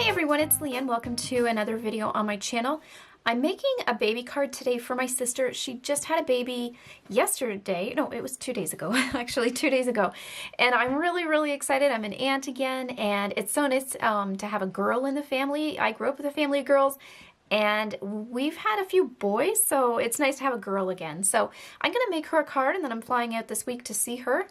Hey everyone, it's Leanne. Welcome to another video on my channel. I'm making a baby card today for my sister. She just had a baby yesterday. No, it was 2 days ago, actually 2 days ago. And I'm really excited. I'm an aunt again, and it's so nice to have a girl in the family. I grew up with a family of girls, and we've had a few boys, so it's nice to have a girl again. So I'm gonna make her a card, and then I'm flying out this week to see her.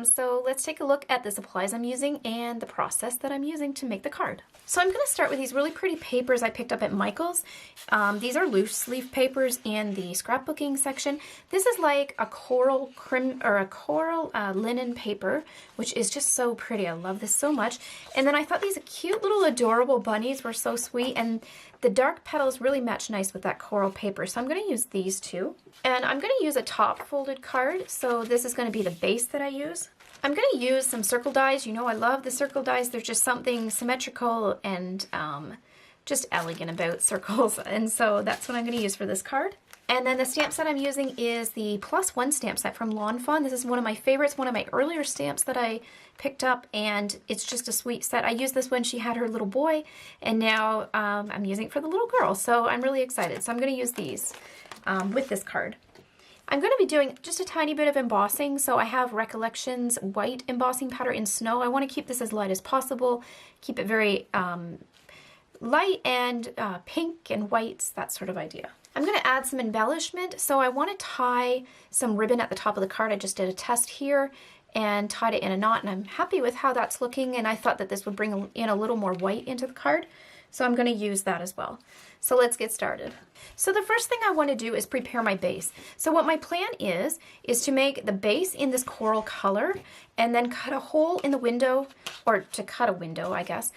So let's take a look at the supplies I'm using and the process that I'm using to make the card. So I'm going to start with these really pretty papers I picked up at Michael's. These are loose leaf papers in the scrapbooking section. This is like a coral linen paper, which is just so pretty. I love this so much. And then I thought these cute little adorable bunnies were so sweet, and the dark petals really match nice with that coral paper. So I'm going to use these two. And I'm going to use a top folded card. So this is going to be the base that I use. I'm going to use some circle dies. You know I love the circle dies. There's just something symmetrical and just elegant about circles. And so that's what I'm going to use for this card. And then the stamp set I'm using is the +1 stamp set from Fawn. This is one of my favorites, one of my earlier stamps that I picked up, and it's just a sweet set. I used this when she had her little boy, and now I'm using it for the little girl, so I'm really excited. So I'm going to use these with this card. I'm going to be doing just a tiny bit of embossing, so I have Recollections white embossing powder in snow. I want to keep this as light as possible, keep it very light and pink and whites, that sort of idea. I'm going to add some embellishment, so I want to tie some ribbon at the top of the card. I just did a test here and tied it in a knot, and I'm happy with how that's looking, and I thought that this would bring in a little more white into the card, so I'm going to use that as well. So let's get started. So the first thing I want to do is prepare my base. So what my plan is to make the base in this coral color and then cut a hole in the window, or to cut a window, I guess,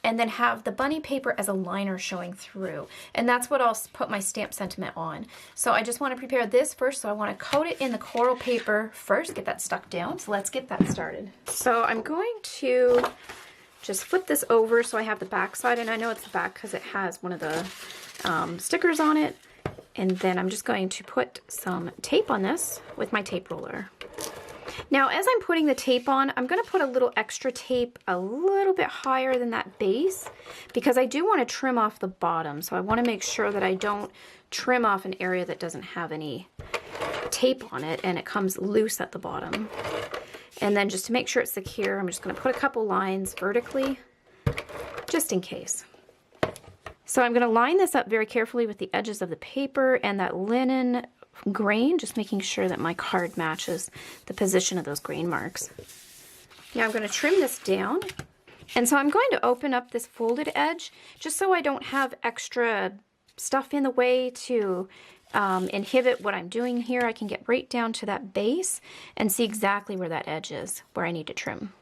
and then have the bunny paper as a liner showing through. And that's what I'll put my stamp sentiment on. So I just want to prepare this first, so I want to coat it in the coral paper first, get that stuck down. So let's get that started. So I'm going to just flip this over so I have the back side, and I know it's the back because it has one of the stickers on it. And then I'm just going to put some tape on this with my tape roller. Now, as I'm putting the tape on, I'm going to put a little extra tape a little bit higher than that base because I do want to trim off the bottom. So I want to make sure that I don't trim off an area that doesn't have any tape on it and it comes loose at the bottom. And then just to make sure it's secure, I'm just going to put a couple lines vertically just in case. So I'm going to line this up very carefully with the edges of the paper and that linen grain, just making sure that my card matches the position of those grain marks. Now I'm going to trim this down, and so I'm going to open up this folded edge just so I don't have extra stuff in the way to inhibit what I'm doing here. I can get right down to that base and see exactly where that edge is, where I need to trim.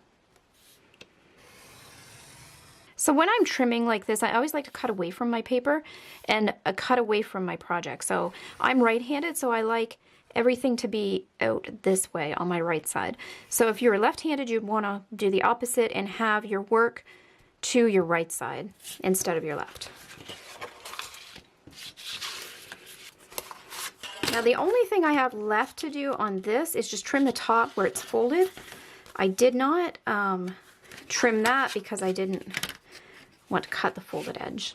So when I'm trimming like this, I always like to cut away from my paper and cut away from my project. So I'm right-handed, so I like everything to be out this way on my right side. So if you're left-handed, you'd want to do the opposite and have your work to your right side instead of your left. Now the only thing I have left to do on this is just trim the top where it's folded. I did not trim that because I didn't want to cut the folded edge.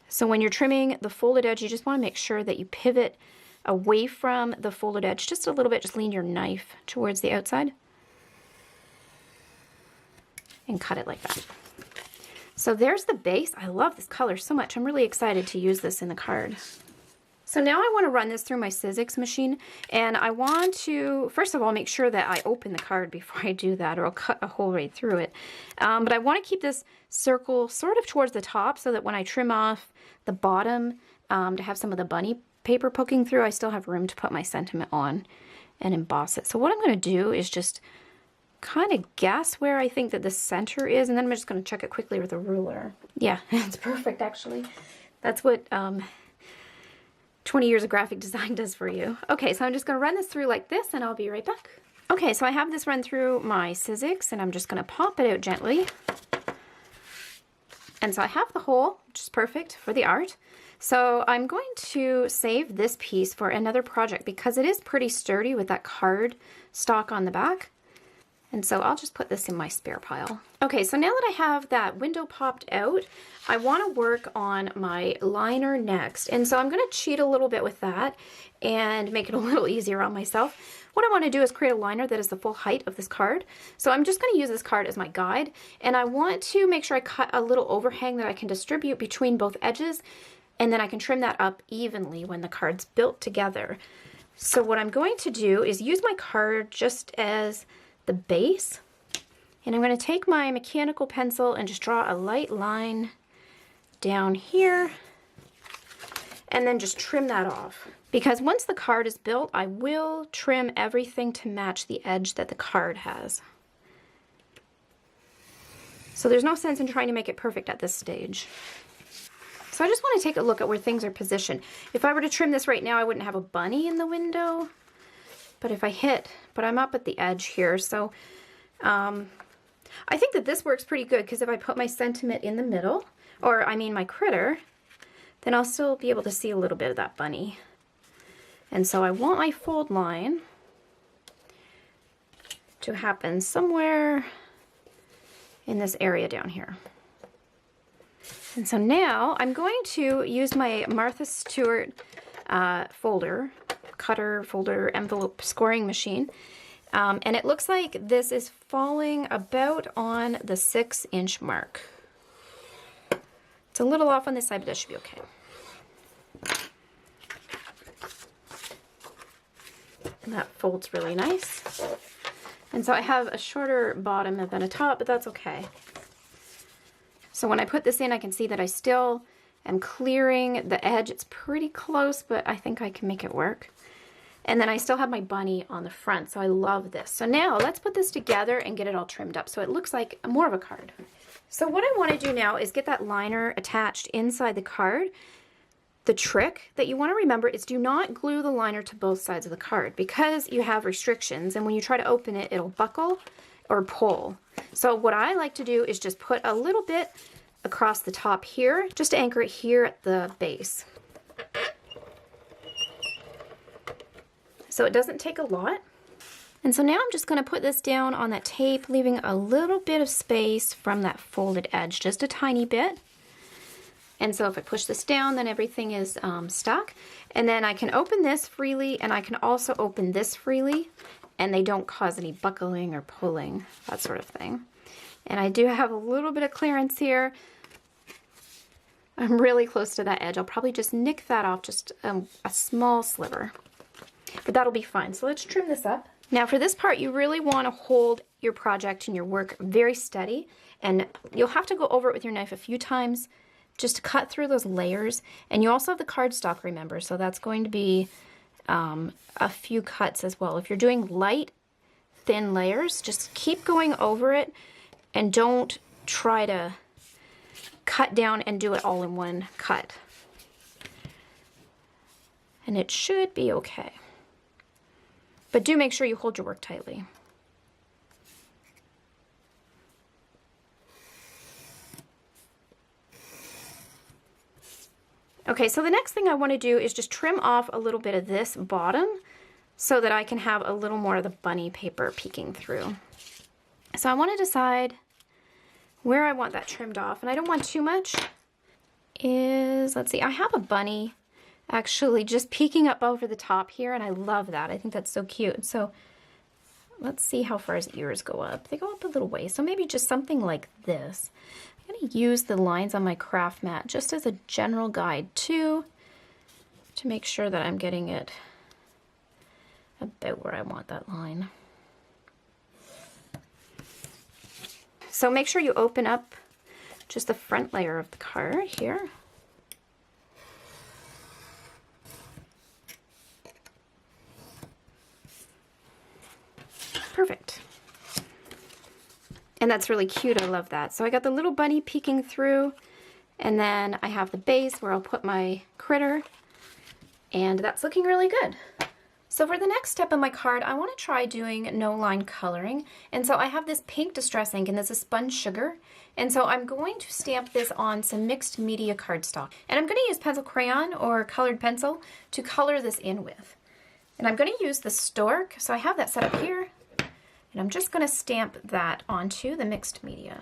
So when you're trimming the folded edge, you just want to make sure that you pivot away from the folded edge just a little bit. Just lean your knife towards the outside and cut it like that. So there's the base. I love this color so much. I'm really excited to use this in the card. So now I want to run this through my Sizzix machine, and I want to, first of all, make sure that I open the card before I do that, or I'll cut a hole right through it. But I want to keep this circle sort of towards the top so that when I trim off the bottom to have some of the bunny paper poking through, I still have room to put my sentiment on and emboss it. So what I'm going to do is just kind of guess where I think that the center is, and then I'm just going to check it quickly with a ruler. Yeah, it's perfect actually. That's what 20 years of graphic design does for you. Okay, so I'm just going to run this through like this, and I'll be right back. Okay, so I have this run through my Sizzix, and I'm just going to pop it out gently. And so I have the hole, which is perfect for the art. So I'm going to save this piece for another project because it is pretty sturdy with that card stock on the back. And so I'll just put this in my spare pile. Okay, so now that I have that window popped out, I want to work on my liner next. And so I'm going to cheat a little bit with that and make it a little easier on myself. What I want to do is create a liner that is the full height of this card. So I'm just going to use this card as my guide. And I want to make sure I cut a little overhang that I can distribute between both edges. And then I can trim that up evenly when the card's built together. So what I'm going to do is use my card just as the base, and I'm going to take my mechanical pencil and just draw a light line down here and then just trim that off, because once the card is built I will trim everything to match the edge that the card has. So there's no sense in trying to make it perfect at this stage. So I just want to take a look at where things are positioned. If I were to trim this right now I wouldn't have a bunny in the window. But if I hit, but I'm up at the edge here, so I think that this works pretty good, because if I put my sentiment in the middle, or I mean my critter, then I'll still be able to see a little bit of that bunny. And so I want my fold line to happen somewhere in this area down here. And so now I'm going to use my Martha Stewart cutter, folder, envelope scoring machine. And it looks like this is falling about on the 6-inch mark. It's a little off on this side, but that should be okay. And that folds really nice. And so I have a shorter bottom than a top, but that's okay. So when I put this in, I can see that I still am clearing the edge. It's pretty close, but I think I can make it work. And then I still have my bunny on the front, so I love this. So now let's put this together and get it all trimmed up so it looks like more of a card. So what I want to do now is get that liner attached inside the card. The trick that you want to remember is do not glue the liner to both sides of the card, because you have restrictions, and when you try to open it, it'll buckle or pull. So what I like to do is just put a little bit across the top here, just to anchor it here at the base. So it doesn't take a lot. And so now I'm just going to put this down on that tape, leaving a little bit of space from that folded edge, just a tiny bit. And so if I push this down, then everything is stuck. And then I can open this freely, and I can also open this freely, and they don't cause any buckling or pulling, that sort of thing. And I do have a little bit of clearance here. I'm really close to that edge. I'll probably just nick that off, just a small sliver. But that'll be fine. So let's trim this up. Now for this part, you really want to hold your project and your work very steady, and you'll have to go over it with your knife a few times just to cut through those layers. And you also have the cardstock, remember, so that's going to be a few cuts as well. If you're doing light, thin layers, just keep going over it and don't try to cut down and do it all in one cut. And it should be okay. But do make sure you hold your work tightly. Okay, so the next thing I want to do is just trim off a little bit of this bottom so that I can have a little more of the bunny paper peeking through. So I want to decide where I want that trimmed off, and I don't want too much. Let's see, I have a bunny actually just peeking up over the top here, and I love that. I think that's so cute. So let's see how far his ears go up. They go up a little way, so maybe just something like this. I'm going to use the lines on my craft mat just as a general guide too, to make sure that I'm getting it about where I want that line. So make sure you open up just the front layer of the card here. Perfect. And that's really cute. I love that. So I got the little bunny peeking through, and then I have the base where I'll put my critter, and that's looking really good. So for the next step in my card, I want to try doing no line coloring. And so I have this pink distress ink, and this is sponge sugar. And so I'm going to stamp this on some mixed media cardstock. And I'm going to use pencil crayon or colored pencil to color this in with. And I'm going to use the stork. So I have that set up here. And I'm just going to stamp that onto the mixed media.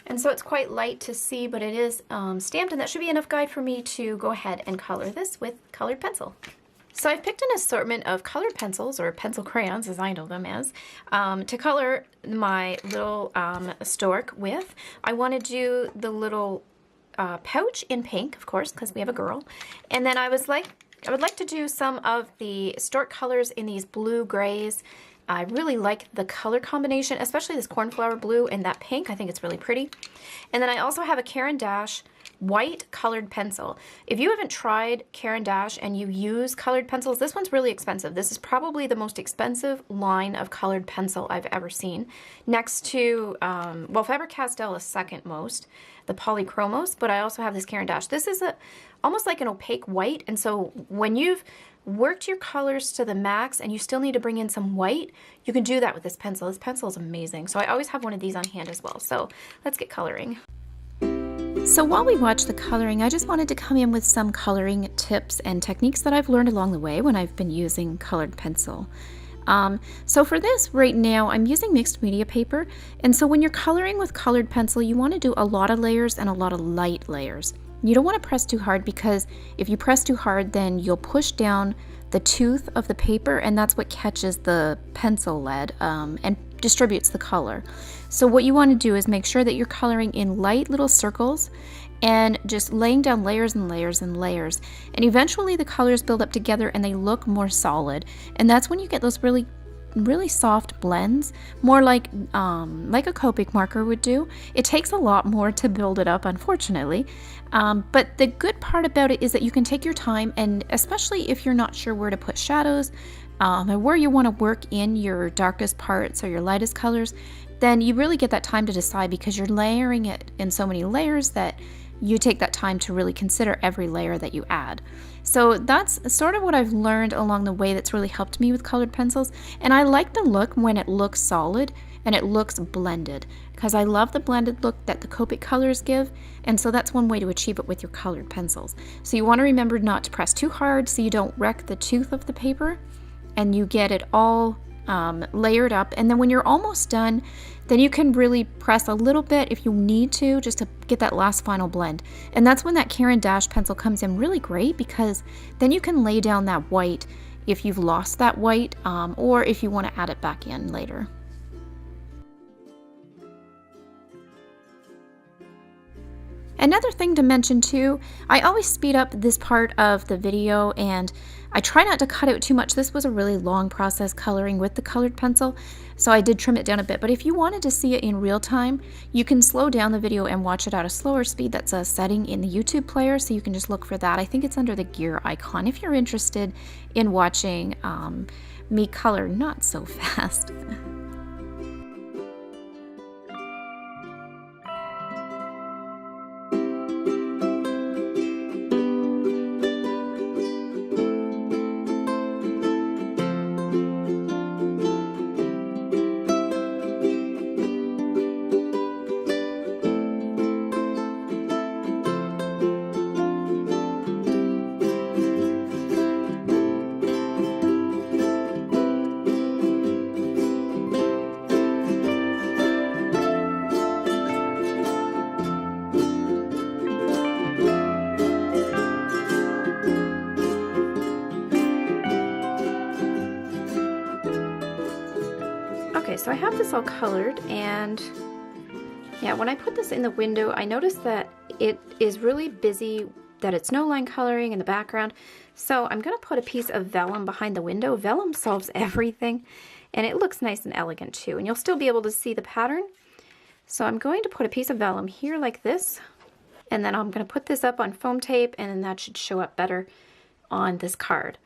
And so it's quite light to see, but it is stamped, and that should be enough guide for me to go ahead and color this with colored pencil. So I've picked an assortment of colored pencils, or pencil crayons as I know them as, to color my little stork with. I want to do the little pouch in pink, of course, because we have a girl. And then I would like to do some of the stork colors in these blue grays. I really like the color combination, especially this cornflower blue and that pink. I think it's really pretty. And then I also have a Caran d'Ache white colored pencil. If you haven't tried Caran d'Ache and you use colored pencils, this one's really expensive. This is probably the most expensive line of colored pencil I've ever seen. Next to, well, Faber-Castell is second most, the polychromos, but I also have this Caran d'Ache. This is almost like an opaque white, and so when you've worked your colors to the max and you still need to bring in some white, you can do that with this pencil. This pencil is amazing. So I always have one of these on hand as well. So let's get coloring. So while we watch the coloring, I just wanted to come in with some coloring tips and techniques that I've learned along the way when I've been using colored pencil. So for this right now, I'm using mixed media paper. And so when you're coloring with colored pencil, you want to do a lot of layers and a lot of light layers. You don't want to press too hard, because if you press too hard, then you'll push down the tooth of the paper, and that's what catches the pencil lead and distributes the color. So what you want to do is make sure that you're coloring in light little circles and just laying down layers and layers and layers. And eventually the colors build up together and they look more solid. And that's when you get those really soft blends, more like a Copic marker would do. It takes a lot more to build it up, unfortunately. But the good part about it is that you can take your time, and especially if you're not sure where to put shadows and where you want to work in your darkest parts or your lightest colors, then you really get that time to decide, because you're layering it in so many layers that you take that time to really consider every layer that you add. So that's sort of what I've learned along the way that's really helped me with colored pencils. And I like the look when it looks solid and it looks blended, because I love the blended look that the Copic colors give. And so that's one way to achieve it with your colored pencils. So you want to remember not to press too hard so you don't wreck the tooth of the paper, and you get it all layered up. And then when you're almost done, then you can really press a little bit if you need to, just to get that last final blend. And that's when that Caran d'Ache pencil comes in really great, because then you can lay down that white if you've lost that white, or if you want to add it back in later. Another thing to mention too, I always speed up this part of the video, and I try not to cut out too much. This was a really long process coloring with the colored pencil, so I did trim it down a bit. But if you wanted to see it in real time, you can slow down the video and watch it at a slower speed. That's a setting in the YouTube player, so you can just look for that. I think it's under the gear icon if you're interested in watching me color not so fast. Okay, so I have this all colored, and yeah, when I put this in the window, I noticed that it is really busy, that it's no line coloring in the background. So I'm going to put a piece of vellum behind the window. Vellum solves everything, and it looks nice and elegant too, and you'll still be able to see the pattern. So I'm going to put a piece of vellum here like this, and then I'm going to put this up on foam tape, and then that should show up better on this card.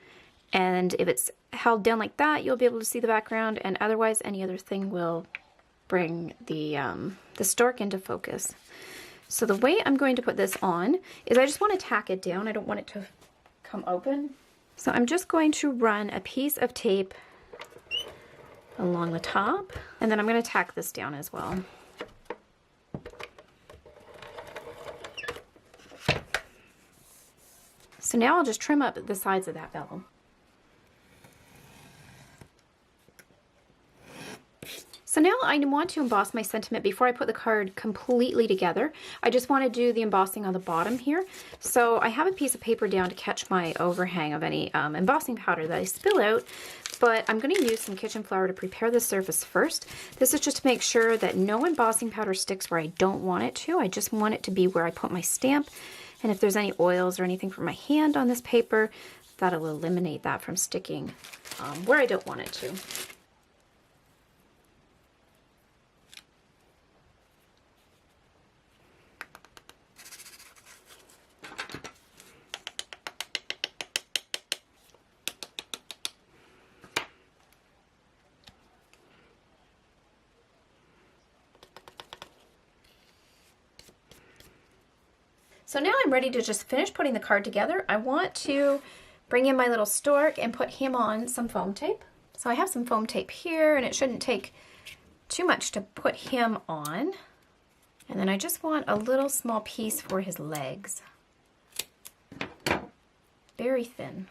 And if it's held down like that, you'll be able to see the background, and otherwise any other thing will bring the stork into focus. So the way I'm going to put this on is I just want to tack it down. I don't want it to come open. So I'm just going to run a piece of tape along the top, and then I'm going to tack this down as well. So now I'll just trim up the sides of that vellum. So now I want to emboss my sentiment before I put the card completely together. I just want to do the embossing on the bottom here. So I have a piece of paper down to catch my overhang of any embossing powder that I spill out, but I'm going to use some kitchen flour to prepare the surface first. This is just to make sure that no embossing powder sticks where I don't want it to. I just want it to be where I put my stamp, and if there's any oils or anything from my hand on this paper, that'll eliminate that from sticking where I don't want it to. So now I'm ready to just finish putting the card together. I want to bring in my little stork and put him on some foam tape. So I have some foam tape here, and it shouldn't take too much to put him on. And then I just want a little small piece for his legs. Very thin.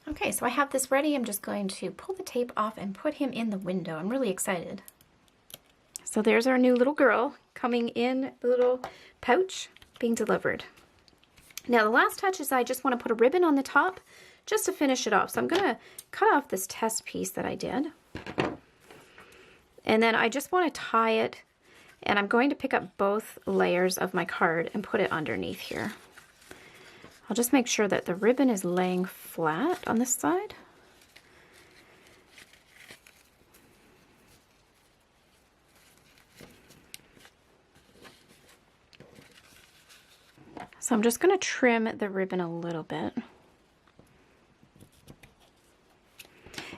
Okay, so I have this ready. I'm just going to pull the tape off and put him in the window. I'm really excited. So there's our new little girl coming in the little pouch, being delivered. Now the last touch is I just want to put a ribbon on the top just to finish it off. So I'm going to cut off this test piece that I did. And then I just want to tie it, and I'm going to pick up both layers of my card and put it underneath here. I'll just make sure that the ribbon is laying flat on this side. So I'm just going to trim the ribbon a little bit.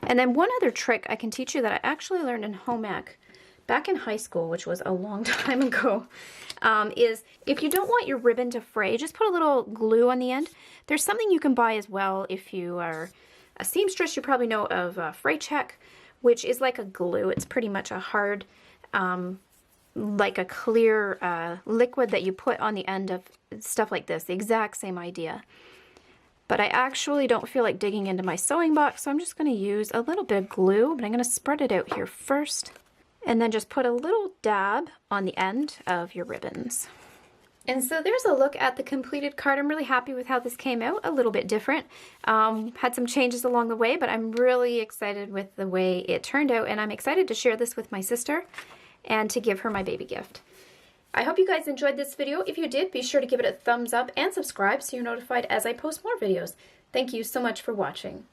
And then one other trick I can teach you that I actually learned in home ec back in high school, which was a long time ago, is if you don't want your ribbon to fray, just put a little glue on the end. There's something you can buy as well if you are a seamstress. You probably know of Fray Check, which is like a glue. It's pretty much a hard, like a clear liquid that you put on the end of stuff like this. The exact same idea. But I actually don't feel like digging into my sewing box, so I'm just going to use a little bit of glue, but I'm going to spread it out here first, and then just put a little dab on the end of your ribbons. And so there's a look at the completed card. I'm really happy with how this came out, a little bit different. Had some changes along the way, but I'm really excited with the way it turned out, and I'm excited to share this with my sister and to give her my baby gift. I hope you guys enjoyed this video. If you did, be sure to give it a thumbs up and subscribe so you're notified as I post more videos. Thank you so much for watching.